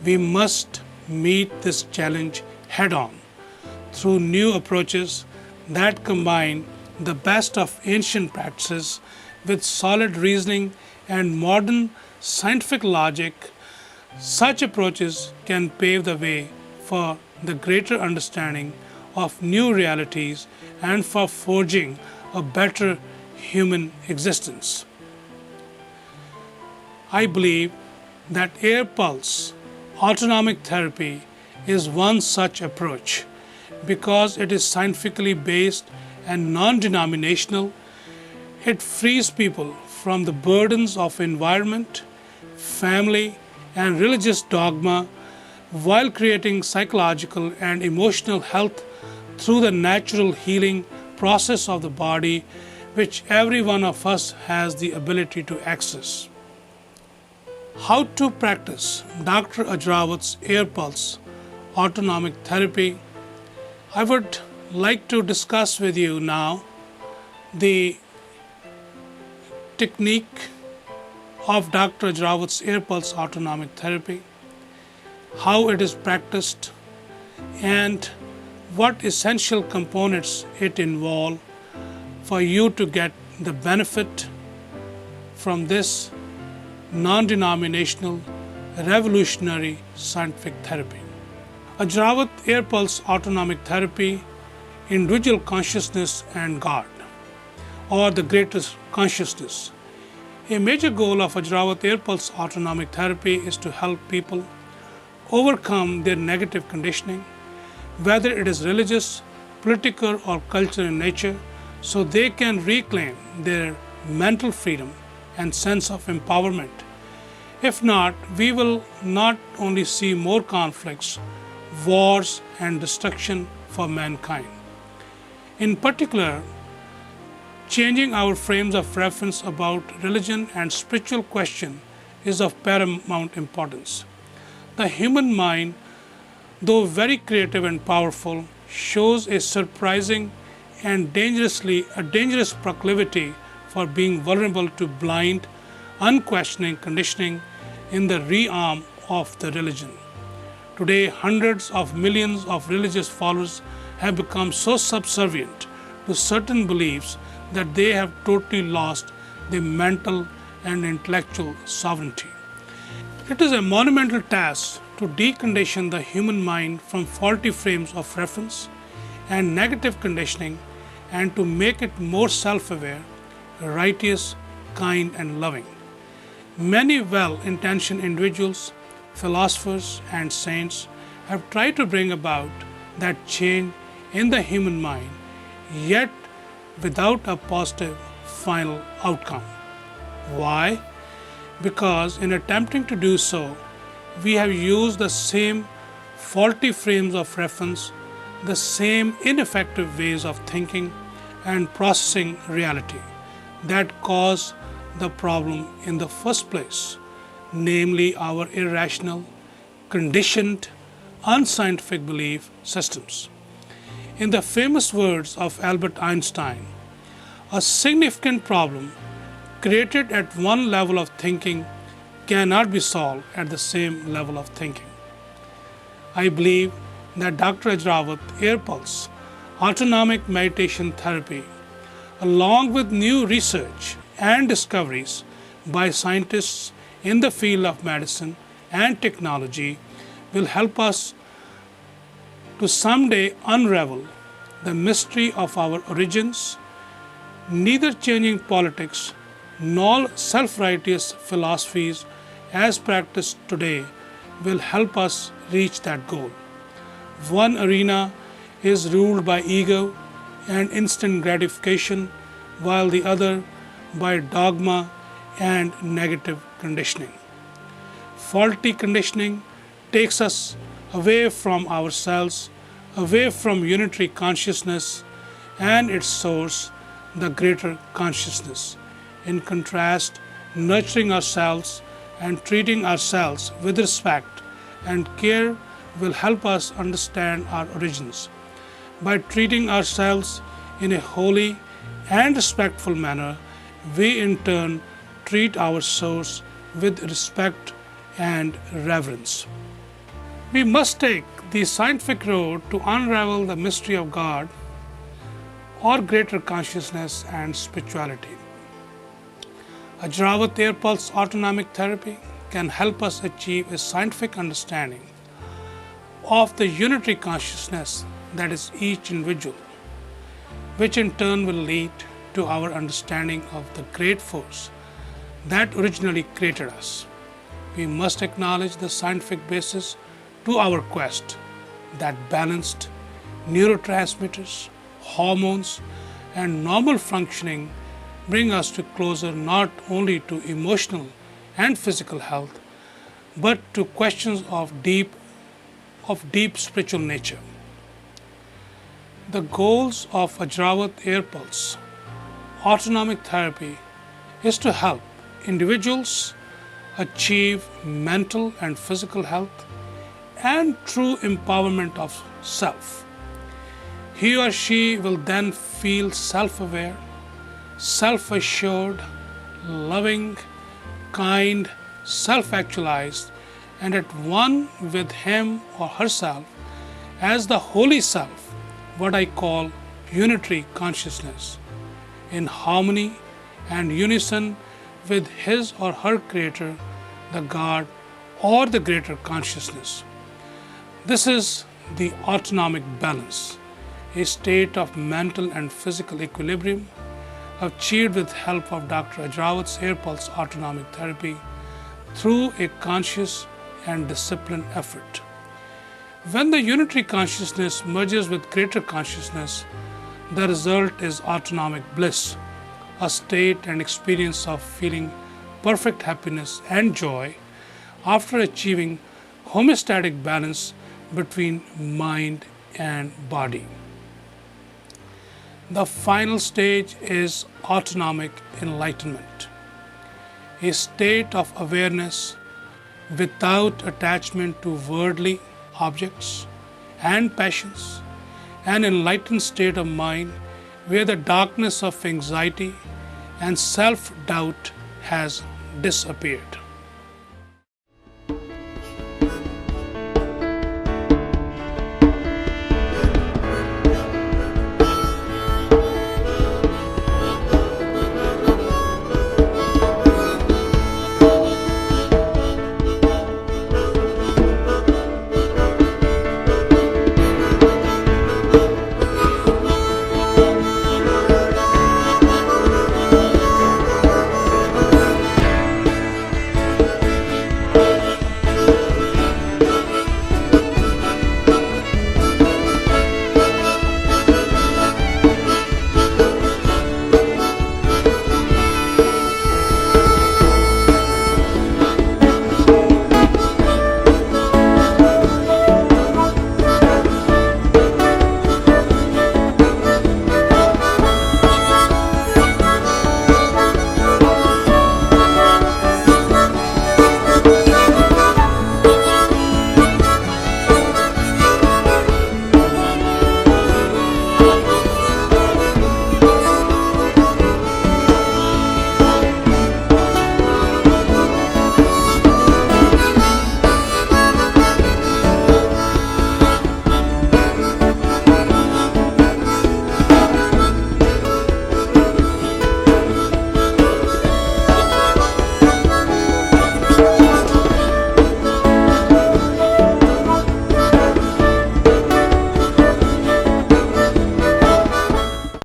We must meet this challenge head-on through new approaches that combine the best of ancient practices with solid reasoning and modern scientific logic. Such approaches can pave the way for the greater understanding of new realities and for forging a better human existence. I believe that air pulse autonomic therapy is one such approach because it is scientifically based and non-denominational. It frees people from the burdens of environment, family, and religious dogma while creating psychological and emotional health through the natural healing process of the body, which every one of us has the ability to access. How to practice Dr. Ajrawat's air pulse autonomic therapy? I would like to discuss with you now the technique of Dr. Ajrawat's air pulse autonomic therapy, how it is practiced, and what essential components it involves for you to get the benefit from this non-denominational, revolutionary scientific therapy. Ajrawat air pulse autonomic therapy, individual consciousness and God, or the greatest consciousness. A major goal of Ajrawat air pulse autonomic therapy is to help people overcome their negative conditioning, whether it is religious, political, or cultural in nature, so they can reclaim their mental freedom and sense of empowerment. If not, we will not only see more conflicts, wars, and destruction for mankind. In particular, changing our frames of reference about religion and spiritual question is of paramount importance. The human mind, though very creative and powerful, shows a surprising and dangerous proclivity for being vulnerable to blind, unquestioning conditioning in the realm of the religion. Today, hundreds of millions of religious followers have become so subservient to certain beliefs that they have totally lost their mental and intellectual sovereignty. It is a monumental task to decondition the human mind from faulty frames of reference and negative conditioning and to make it more self-aware, righteous, kind, and loving. Many well-intentioned individuals, philosophers, and saints have tried to bring about that change in the human mind, yet without a positive final outcome. Why? Because in attempting to do so, we have used the same faulty frames of reference, the same ineffective ways of thinking and processing reality that cause the problem in the first place, namely our irrational, conditioned, unscientific belief systems. In the famous words of Albert Einstein, a significant problem created at one level of thinking cannot be solved at the same level of thinking. I believe that Dr. Ajrawat air pulse autonomic meditation therapy, along with new research and discoveries by scientists in the field of medicine and technology, will help us to someday unravel the mystery of our origins. Neither changing politics nor self-righteous philosophies as practiced today will help us reach that goal. One arena is ruled by ego and instant gratification, while the other by dogma and negative conditioning. Faulty conditioning takes us away from ourselves, away from unitary consciousness and its source, the greater consciousness. In contrast, nurturing ourselves and treating ourselves with respect and care will help us understand our origins. By treating ourselves in a holy and respectful manner, we in turn treat our source with respect and reverence. We must take the scientific road to unravel the mystery of God or greater consciousness and spirituality. Ajrawat Air Pulse Autonomic Therapy can help us achieve a scientific understanding of the unitary consciousness that is each individual, which in turn will lead to our understanding of the great force that originally created us. We must acknowledge the scientific basis to our quest that balanced neurotransmitters, hormones, and normal functioning bring us to closer not only to emotional and physical health, but to questions of deep spiritual nature. The goals of Ajrawat Air Pulse Autonomic Therapy is to help individuals achieve mental and physical health and true empowerment of self. He or she will then feel self-aware, self-assured, loving, kind, self-actualized, and at one with him or herself as the holy self, what I call unitary consciousness, in harmony and unison with his or her creator, the God, or the greater consciousness. This is the autonomic balance, a state of mental and physical equilibrium achieved with help of Dr. Ajrawat's Air Pulse Autonomic Therapy through a conscious and disciplined effort. When the unitary consciousness merges with greater consciousness, the result is autonomic bliss, a state and experience of feeling perfect happiness and joy after achieving homeostatic balance between mind and body. The final stage is autonomic enlightenment, a state of awareness without attachment to worldly objects and passions, an enlightened state of mind where the darkness of anxiety and self-doubt has disappeared.